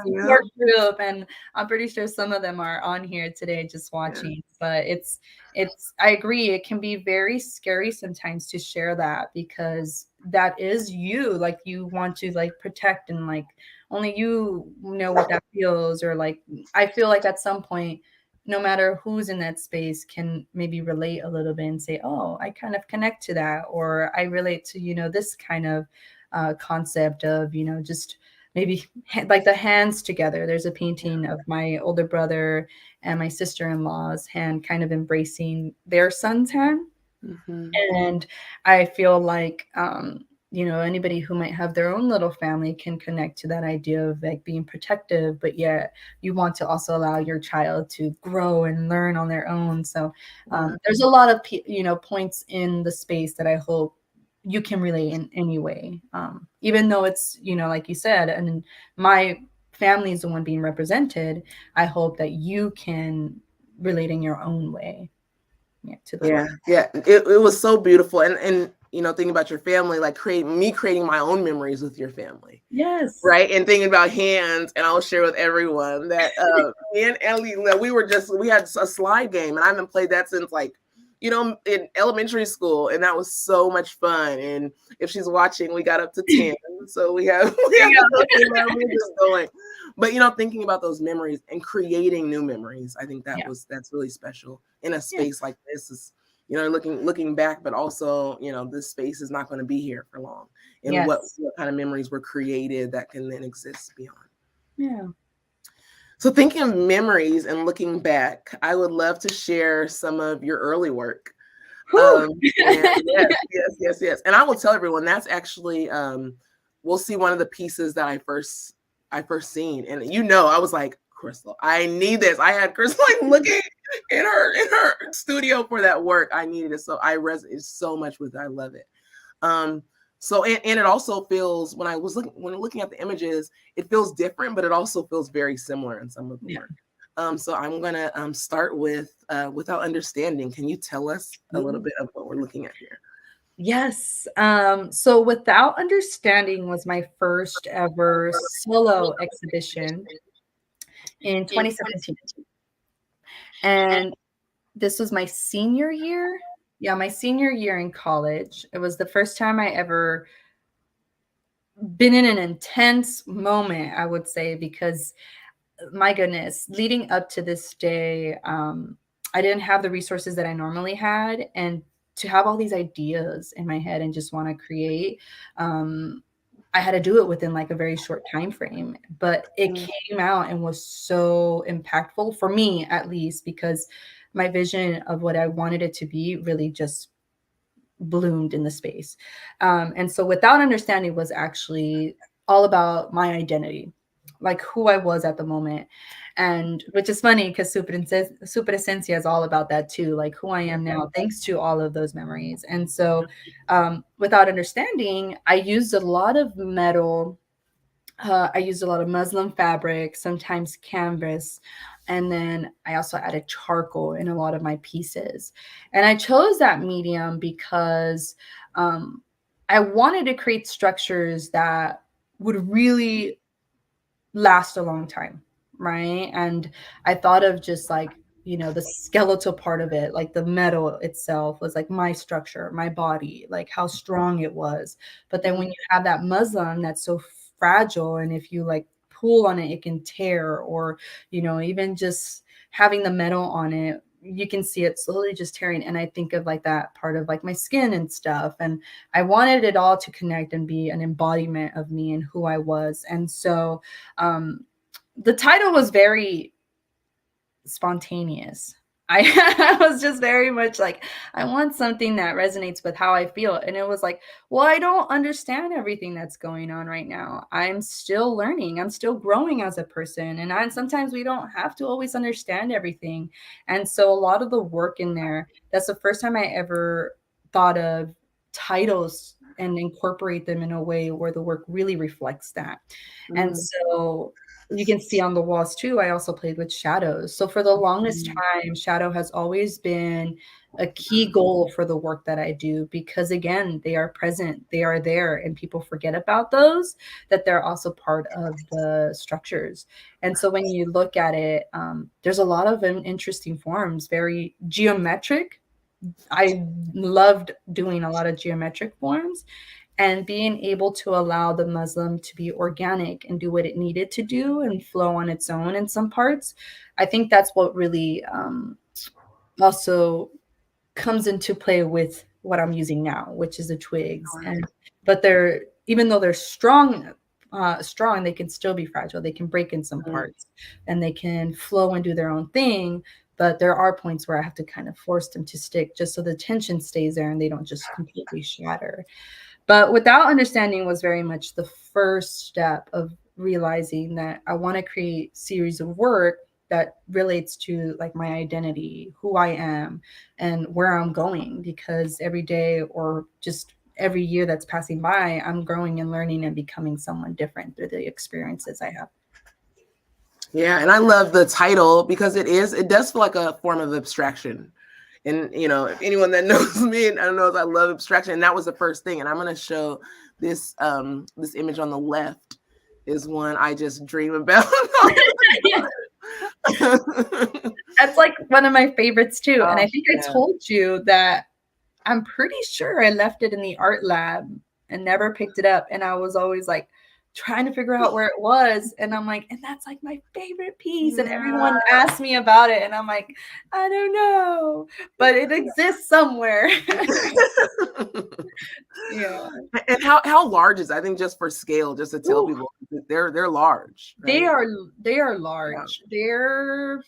yeah, support group, and I'm pretty sure some of them are on here today just yeah. watching, but it's I agree, it can be very scary sometimes to share that because that is you, like, you want to, like, protect and, like, only you know what that feels or, like, I feel like at some point, no matter who's in that space can maybe relate a little bit and say, "Oh, I kind of connect to that," or "I relate to, this kind of, concept of, just maybe like the hands together." There's a painting of my older brother and my sister-in-law's hand kind of embracing their son's hand, Mhm. and I feel like, anybody who might have their own little family can connect to that idea of like being protective, but yet you want to also allow your child to grow and learn on their own. So Yeah. there's a lot of, points in the space that I hope you can relate in any way. Even though it's, like you said, and my family is the one being represented, I hope that you can relate in your own way, yeah, to the Yeah, work. yeah. It was so beautiful. And thinking about your family, like creating my own memories with your family. Yes. Right. And thinking about hands, and I'll share with everyone that me and Ellie, we had a slide game, and I haven't played that since like, in elementary school, and that was so much fun. And if she's watching, we got up to 10. So we have we're just going. But thinking about those memories and creating new memories, I think that's really special in a space like this. Is looking back, but also this space is not going to be here for long. And what kind of memories were created that can then exist beyond. Yeah. So thinking of memories and looking back, I would love to share some of your early work. Yes. And I will tell everyone that's actually, we'll see one of the pieces that I first seen. And I was like, Crystal, I need this. I had Crystal like looking in her studio for that work. I needed it. So I resonate so much with it. I love it. So and it also feels, when looking at the images, it feels different, but it also feels very similar in some of the work. So I'm gonna start with Without Understanding. Can you tell us a little bit of what we're looking at here? Yes. So Without Understanding was my first ever solo exhibition in 2017. And this was my senior year. Yeah, my senior year in college. It was the first time I ever been in an intense moment, I would say, because my goodness, leading up to this day, I didn't have the resources that I normally had. And to have all these ideas in my head and just want to create, I had to do it within like a very short time frame. But it came out and was so impactful for me, at least, because my vision of what I wanted it to be really just bloomed in the space. And so Without Understanding was actually all about my identity, like who I was at the moment. And which is funny because Presencia is all about that too, like who I am now, thanks to all of those memories. And so Without Understanding, I used a lot of metal. I used a lot of muslin fabric, sometimes canvas. And then I also added charcoal in a lot of my pieces. And I chose that medium because I wanted to create structures that would really last a long time, right? And I thought of just like, the skeletal part of it, like the metal itself was like my structure, my body, like how strong it was. But then when you have that muslin that's so fragile, and if you like pull on it, it can tear, or, even just having the metal on it, you can see it slowly just tearing. And I think of like that part of like my skin and stuff. And I wanted it all to connect and be an embodiment of me and who I was. And so the title was very spontaneous. I was just very much like, I want something that resonates with how I feel. And it was like, well, I don't understand everything that's going on right now. I'm still learning. I'm still growing as a person. And sometimes we don't have to always understand everything. And so a lot of the work in there, that's the first time I ever thought of titles and incorporate them in a way where the work really reflects that. And so you can see on the walls too, I also played with shadows. So for the longest time, shadow has always been a key goal for the work that I do, because again, they are present, they are there, and people forget about those, that they're also part of the structures. And so when you look at it, there's a lot of interesting forms, very geometric. I loved doing a lot of geometric forms. And being able to allow the muslin to be organic and do what it needed to do and flow on its own in some parts. I think that's what really also comes into play with what I'm using now, which is the twigs. But even though they're strong, they can still be fragile. They can break in some parts, and they can flow and do their own thing. But there are points where I have to kind of force them to stick just so the tension stays there and they don't just completely shatter. But Without Understanding was very much the first step of realizing that I want to create series of work that relates to like my identity, who I am, and where I'm going, because every day or just every year that's passing by, I'm growing and learning and becoming someone different through the experiences I have. Yeah, and I love the title because it does feel like a form of abstraction. And if anyone that knows me, I don't know if I love abstraction. And that was the first thing. And I'm going to show this this image on the left is one I just dream about. That's like one of my favorites too. And I think I yeah. told you that I'm pretty sure I left it in the art lab and never picked it up. And I was always like trying to figure out where it was. And I'm like, and that's like my favorite piece. And everyone asked me about it. And I'm like, I don't know, but it exists somewhere. Yeah. And how large is it? I think just for scale, just to tell people they're large. Right? They are large. Yeah. They're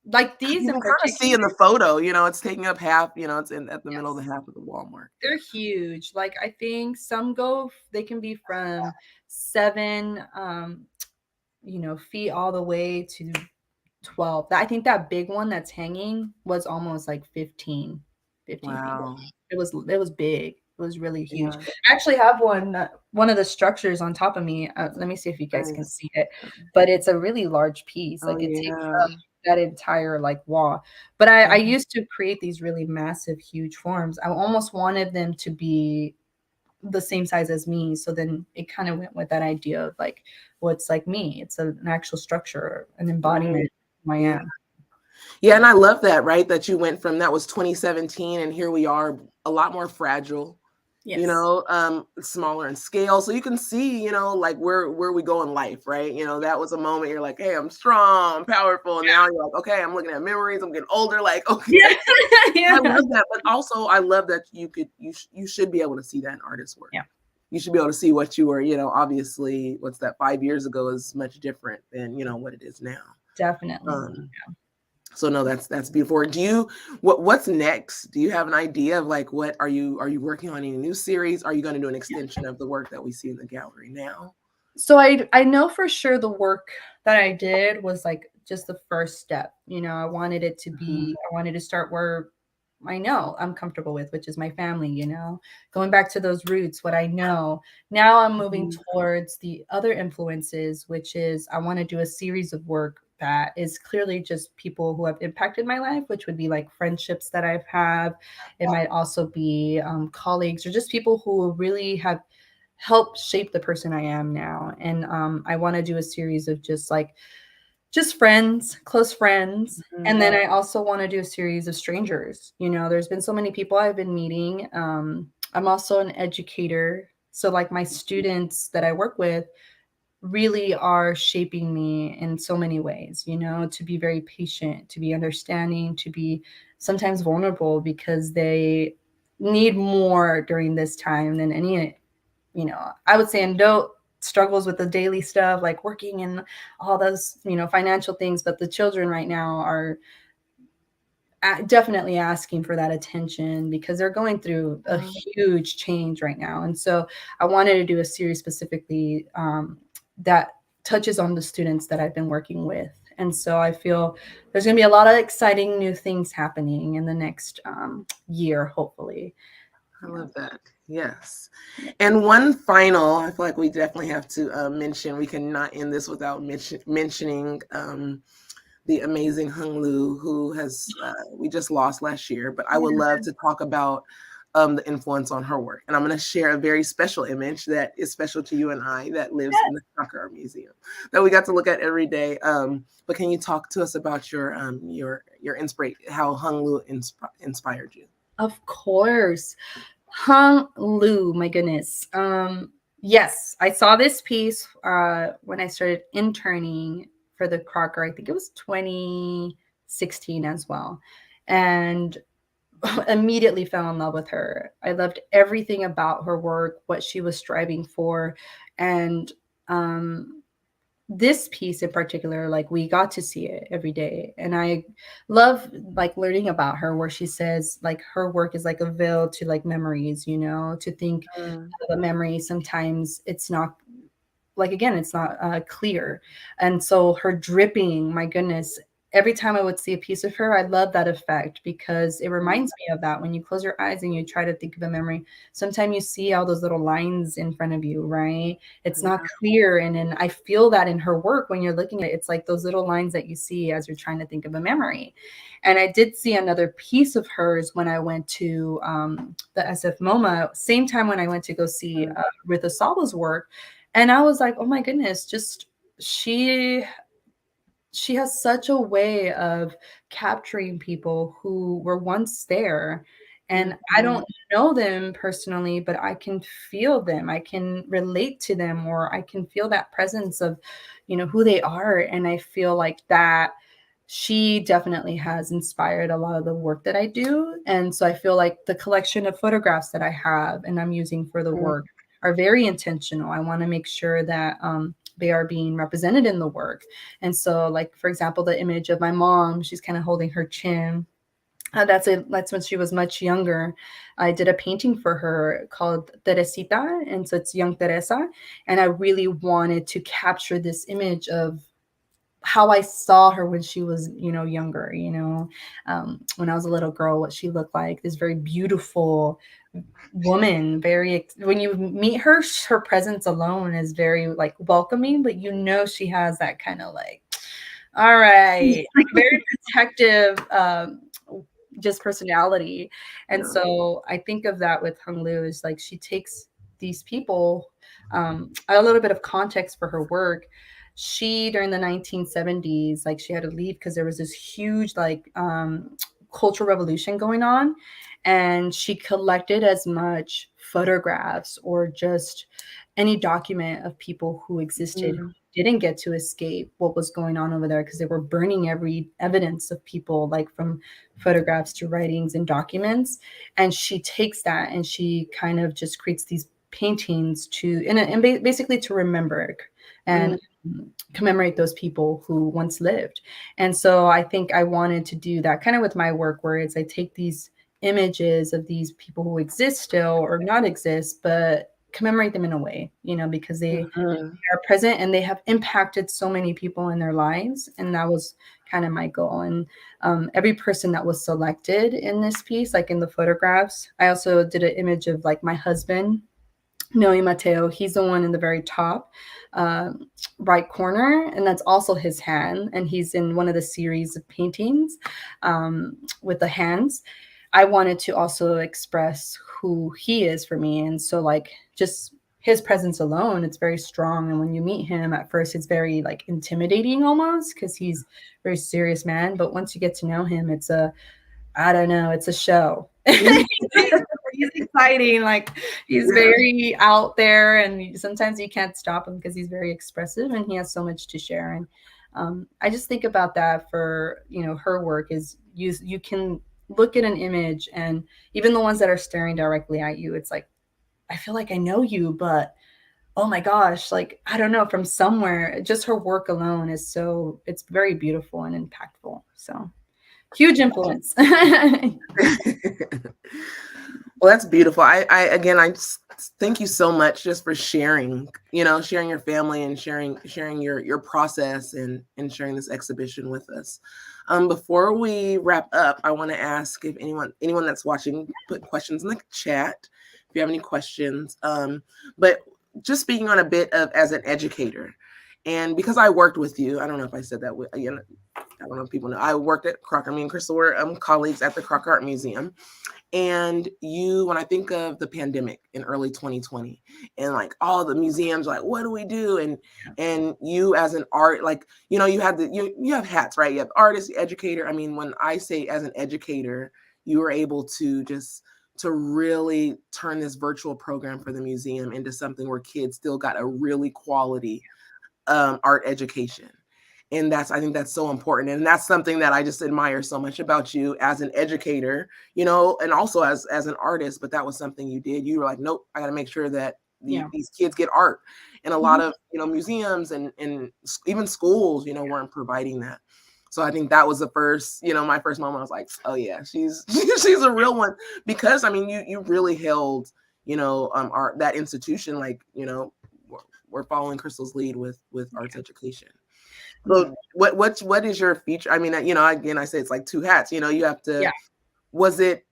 like these. You can kind of see in the photo, it's taking up half, it's at the middle of the half of the wall mark. They're huge. Like I think some they can be from 7 feet all the way to 12. I think that big one that's hanging was almost like 15 wow. feet. It was big. It was really huge. Yeah. I actually have one of the structures on top of me. Let me see if you guys can see it. But it's a really large piece. Like it takes up that entire like wall. But I used to create these really massive, huge forms. I almost wanted them to be the same size as me. So then it kind of went with that idea of like, well, it's like me. It's an actual structure, an embodiment of who I am. Yeah, and I love that, right? That you went from, that was 2017, and here we are, a lot more fragile. Yes. Smaller in scale. So you can see, like where we go in life, right? That was a moment you're like, hey, I'm strong, I'm powerful. And now you're like, okay, I'm looking at memories, I'm getting older. Like, okay. Yeah. I love that. But also I love that you should be able to see that in artist work. Yeah. You should be able to see what you were, obviously, what's that, 5 years ago is much different than, what it is now. Definitely. So no, that's beautiful. What's next? Do you have an idea of like, what are you working on any new series? Are you going to do an extension of the work that we see in the gallery now? So I know for sure the work that I did was like just the first step. I wanted it to be, I wanted to start where I know I'm comfortable with, which is my family, going back to those roots, what I know. Now I'm moving towards the other influences, which is I want to do a series of work that is clearly just people who have impacted my life, which would be like friendships that I've had. It might also be colleagues or just people who really have helped shape the person I am now. And I want to do a series of just friends, close friends. And then I also want to do a series of strangers. There's been so many people I've been meeting. I'm also an educator. So like my students that I work with really are shaping me in so many ways, to be very patient, to be understanding, to be sometimes vulnerable because they need more during this time than any, I would say adult struggles with the daily stuff, like working and all those, financial things. But the children right now are definitely asking for that attention because they're going through a huge change right now. And so I wanted to do a series specifically that touches on the students that I've been working with. And so I feel there's going to be a lot of exciting new things happening in the next year, hopefully. I love that. Yes. And one final, I feel like we definitely have to mention, we cannot end this without mentioning the amazing Hung Lu, who has, we just lost last year, but I would love to talk about the influence on her work. And I'm going to share a very special image that is special to you and I that lives in the Shocker Art Museum that we got to look at every day. But can you talk to us about your inspiration, how Hung Lu inspired you? Of course. Hung Lu, my goodness. Yes, I saw this piece when I started interning for the Crocker. I think it was 2016 as well. And immediately fell in love with her. I loved everything about her work, what she was striving for. And this piece in particular, like we got to see it every day. And I love like learning about her where she says like her work is like a veil to like memories, to think of a memory. Sometimes it's not like, again, it's not clear. And so her dripping, my goodness, every time I would see a piece of her, I love that effect because it reminds me of that. When you close your eyes and you try to think of a memory, sometimes you see all those little lines in front of you, right? It's not Yeah. clear. And I feel that in her work when you're looking at it, it's like those little lines that you see as you're trying to think of a memory. And I did see another piece of hers when I went to the SF MoMA, same time when I went to go see Ruth Asaba's work. And I was like, oh my goodness, just she she has such a way of capturing people who were once there. And I Mhm. don't know them personally, but I can feel them. I can relate to them, or I can feel that presence of, who they are. And I feel like that she definitely has inspired a lot of the work that I do. And so I feel like the collection of photographs that I have and I'm using for the Mhm. work are very intentional. I want to make sure that they are being represented in the work. And so, like, for example, the image of my mom, she's kind of holding her chin. That's when she was much younger. I did a painting for her called Teresita, and so it's young Teresa. And I really wanted to capture this image of how I saw her when she was, younger, when I was a little girl, what she looked like, this very beautiful woman, when you meet her, her presence alone is very like welcoming, but she has that kind of like, all right, like very protective, just personality. And Yeah. so I think of that with Hung Lu is like she takes these people, a little bit of context for her work. She during the 1970s, like she had to leave because there was this huge like cultural revolution going on, and she collected as much photographs or just any document of people who existed Mhm. didn't get to escape what was going on over there because they were burning every evidence of people, like from photographs to writings and documents. And she takes that and she kind of just creates these paintings basically to remember and Mhm. commemorate those people who once lived. And so I think I wanted to do that kind of with my work, where it's I take these images of these people who exist still or not exist, but commemorate them in a way, because they Mhm. are present and they have impacted so many people in their lives. And that was kind of my goal. And every person that was selected in this piece, like in the photographs, I also did an image of like my husband, Noe Mateo. He's the one in the very top right corner, and that's also his hand. And he's in one of the series of paintings with the hands. I wanted to also express who he is for me. And so, like, just his presence alone, it's very strong. And when you meet him at first, it's very like intimidating almost because he's a very serious man. But once you get to know him, I don't know, it's a show. He's exciting. Like he's Yeah. very out there, and sometimes you can't stop him because he's very expressive and he has so much to share. And I just think about that for her work is you can look at an image, and even the ones that are staring directly at you, it's like I feel like I know you, but oh my gosh, like I don't know, from somewhere. Just her work alone it's very beautiful and impactful. So huge influence. Well, that's beautiful. I thank you so much just for sharing, sharing your family and sharing your process and sharing this exhibition with us. Before we wrap up, I want to ask if anyone that's watching put questions in the chat if you have any questions. But just speaking on a bit of as an educator, and because I worked with you, I don't know if I said that. I don't know if people know. I worked at Crocker. Me and Crystal were colleagues at the Crocker Art Museum. And when I think of the pandemic in early 2020, and like all the museums, like, what do we do? And you as an art, like, you you have hats, right? You have artist, educator. I mean, when I say as an educator, you were able to really turn this virtual program for the museum into something where kids still got a really quality art education. And I think that's so important. And that's something that I just admire so much about you as an educator, and also as an artist. But that was something you did. You were like, nope, I got to make sure that Yeah. these kids get art. And a lot Mhm. of, museums and even schools, weren't providing that. So I think that was the first, my first moment. I was like, oh yeah, she's she's a real one. Because I mean, you really held, art, that institution, like, we're following Crystal's lead with arts education. So what is your feature? I mean, again, I say it's like two hats. You have to. Yeah. Was it?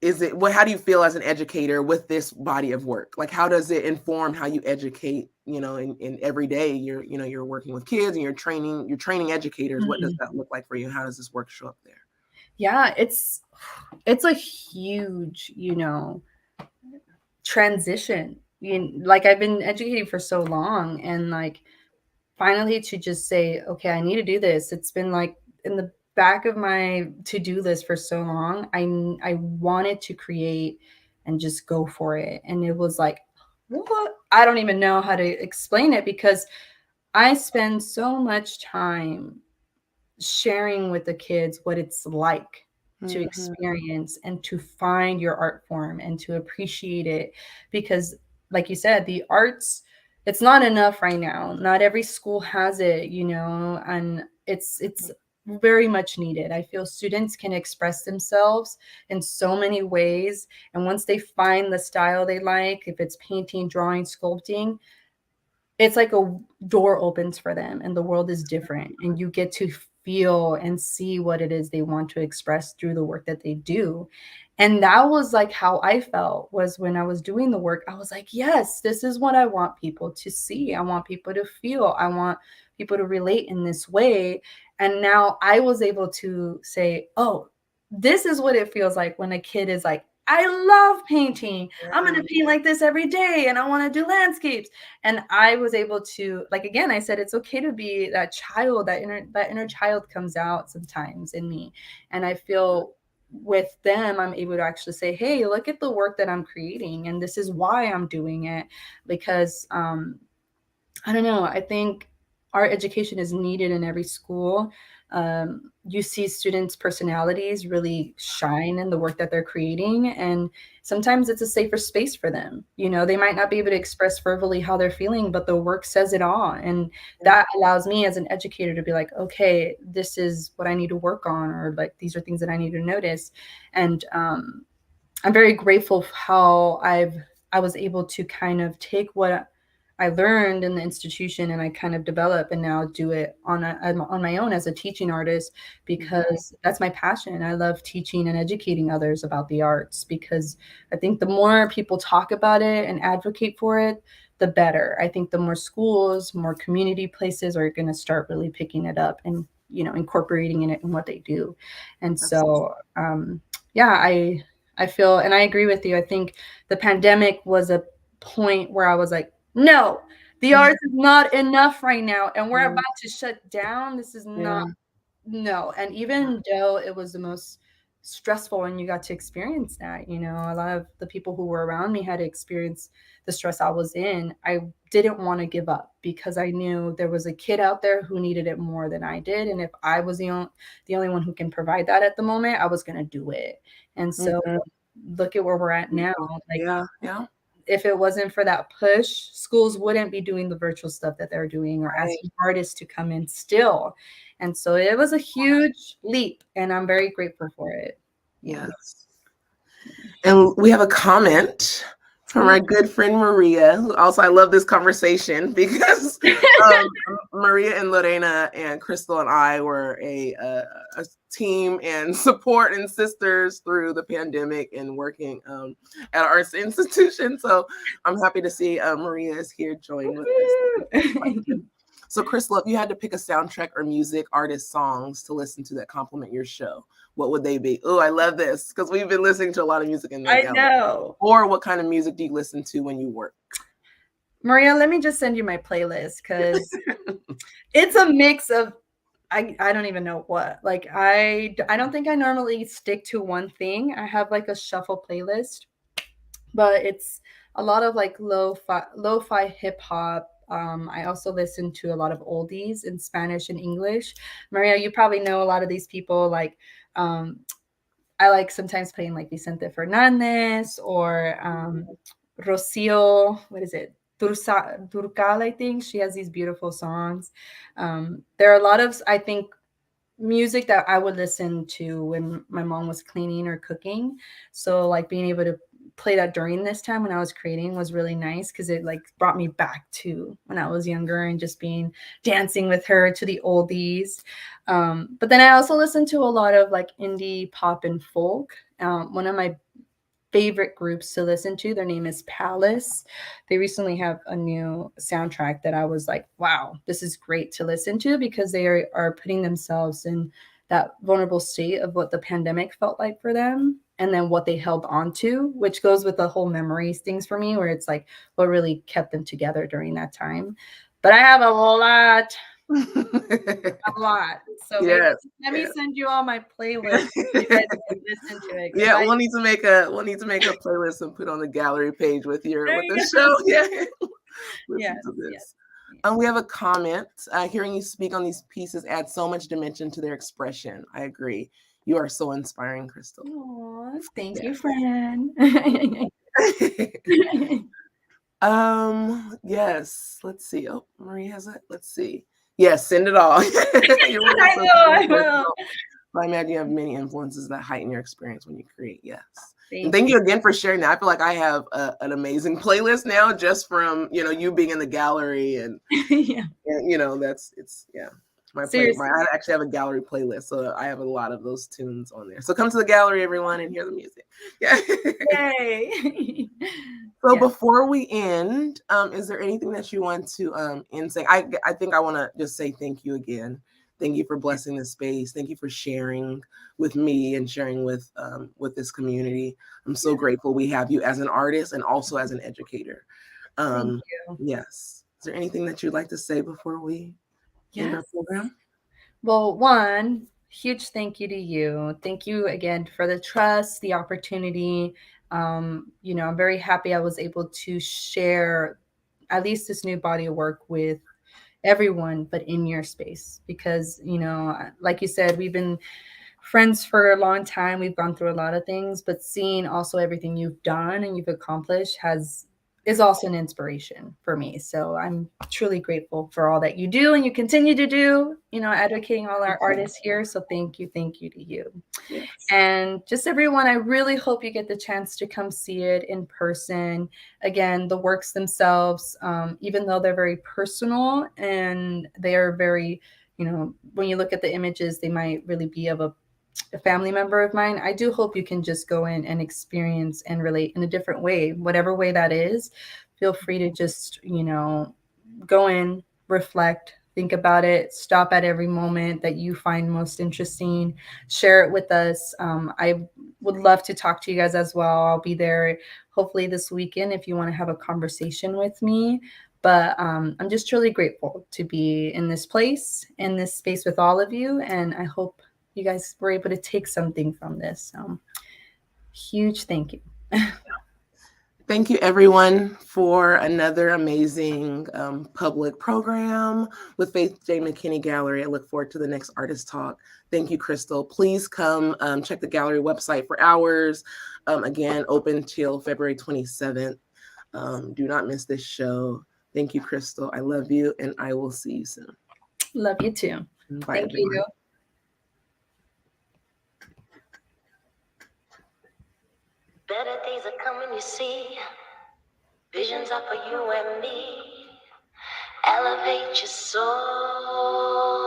Is it? What? How do you feel as an educator with this body of work? Like, how does it inform how you educate? In every day, you're working with kids and you're training educators. What does Mhm. that look like for you? How does this work show up there? Yeah, it's a huge, transition. Like I've been educating for so long, and like finally to just say, okay, I need to do this. It's been like in the back of my to-do list for so long. I wanted to create and just go for it. And it was like, what? I don't even know how to explain it because I spend so much time sharing with the kids what it's like to Mhm. experience and to find your art form and to appreciate it. Because like you said, the arts, it's not enough right now. Not every school has it, and it's very much needed. I feel students can express themselves in so many ways, and once they find the style they like, if it's painting, drawing, sculpting, it's like a door opens for them and the world is different, and you get to feel and see what it is they want to express through the work that they do. And that was like how I felt, was when I was doing the work. I was like, yes, this is what I want people to see. I want people to feel. I want people to relate in this way. And now I was able to say, oh, this is what it feels like when a kid is like, I love painting. I'm going Yeah. to paint like this every day and I want to do landscapes. And I was able to, like, again, I said it's okay to be that child. That inner child comes out sometimes in me, and I feel with them I'm able to actually say, hey, look at the work that I'm creating, and this is why I'm doing it. Because I don't know. I think art education is needed in every school. You see students' personalities really shine in the work that they're creating, and sometimes it's a safer space for them. They might not be able to express verbally how they're feeling, but the work says it all, and Yeah. that allows me as an educator to be like, okay, this is what I need to work on, or like these are things that I need to notice. And I'm very grateful for how I was able to kind of take what I learned in the institution and I kind of develop and now do it on my own as a teaching artist, Mhm. because that's my passion. I love teaching and educating others about the arts, because I think the more people talk about it and advocate for it, the better. I think the more schools, more community places are going to start really picking it up and incorporating it in what they do. And Absolutely. so yeah, I feel, and I agree with you. I think the pandemic was a point where I was like, no, the arts is not enough right now, and we're Mhm. about to shut down. This is not, Yeah. no. And even though it was the most stressful and you got to experience that, a lot of the people who were around me had to experience the stress I was in. I didn't want to give up because I knew there was a kid out there who needed it more than I did. And if I was the only one who can provide that at the moment, I was going to do it. And so Mhm. look at where we're at now. Like, Yeah. Yeah. if it wasn't for that push, schools wouldn't be doing the virtual stuff that they're doing or Right. asking artists to come in still. And so it was a huge leap, and I'm very grateful for it. Yeah. Yes. And we have a comment from Yeah. our good friend Maria, who also, I love this conversation because um, Maria and Lorena and Crystal and I were a team and support and sisters through the pandemic and working at our arts institution. So I'm happy to see Maria is here joined with us. Woo-hoo. So, Crystal, if you had to pick a soundtrack or music artist songs to listen to that complement your show, what would they be? Oh, I love this because we've been listening to a lot of music in I like LA. know. Or what kind of music do you listen to when you work? Maria, let me just send you my playlist because it's a mix of, I don't even know what. Like, I don't think I normally stick to one thing. I have like a shuffle playlist, but it's a lot of like lo-fi hip hop. I also listen to a lot of oldies in Spanish and English. Maria, you probably know a lot of these people. Like, um, I like sometimes playing like Vicente Fernandez or Rocio. What is it? Durcal, I think she has these beautiful songs. There are a lot of, I think, music that I would listen to when my mom was cleaning or cooking. So like being able to played out during this time when I was creating was really nice because it like brought me back to when I was younger and just being dancing with her to the oldies. But then I also listened to a lot of like indie pop and folk. One of my favorite groups to listen to, their name is Palace. They recently have a new soundtrack that I was like, wow, this is great to listen to because they are putting themselves in that vulnerable state of what the pandemic felt like for them and then what they held on to, which goes with the whole memories things for me, where it's like what really kept them together during that time. But I have a lot. So maybe Yes. let me send you all my playlist. You guys can listen to it. Yeah, we'll need to make a playlist and put on the gallery page with the show. Yeah. Listen to this. Yes. We have a comment. Hearing you speak on these pieces adds so much dimension to their expression. I agree. You are so inspiring, Crystal. Aw, thank you, friend. Yes. Let's see. Oh, Marie has it. Let's see. Yes, send it all. I will. I imagine you have many influences that heighten your experience when you create. Yes. Thank And thank you again for sharing that. I feel like I have an amazing playlist now just from, you being in the gallery and, yeah. My I actually have a gallery playlist, so I have a lot of those tunes on there. So come to the gallery, everyone, and hear the music. Yeah. Yay. So before we end, is there anything that you want to end saying? I think I want to just say thank you again. Thank you for blessing this space. Thank you for sharing with me and sharing with this community. I'm so grateful we have you as an artist and also as an educator. Thank you. Yes. Is there anything that you'd like to say before we end our program? Well, one, huge thank you to you. Thank you again for the trust, the opportunity. I'm very happy I was able to share at least this new body of work with everyone, but in your space, because, like you said, we've been friends for a long time. We've gone through a lot of things, but seeing also everything you've done and you've accomplished is also an inspiration for me. So I'm truly grateful for all that you do and you continue to do, advocating all our artists here. So thank you to you. Yes. And just everyone, I really hope you get the chance to come see it in person. Again, the works themselves, even though they're very personal and they are very, when you look at the images, they might really be of a family member of mine. I do hope you can just go in and experience and relate in a different way, whatever way that is. Feel free to just, go in, reflect, think about it, stop at every moment that you find most interesting, share it with us. I would love to talk to you guys as well. I'll be there hopefully this weekend if you want to have a conversation with me. But I'm just truly grateful to be in this place, in this space with all of you. And I hope you guys were able to take something from this. So huge thank you. Thank you, everyone, for another amazing public program with Faith J. McKinney Gallery. I look forward to the next artist talk. Thank you, Crystal. Please come check the gallery website for hours. Again, open till February 27th. Do not miss this show. Thank you, Crystal. I love you, and I will see you soon. Love you too. Bye, Thank everyone. you. Better days are coming, you see. Visions are for you and me. Elevate your soul.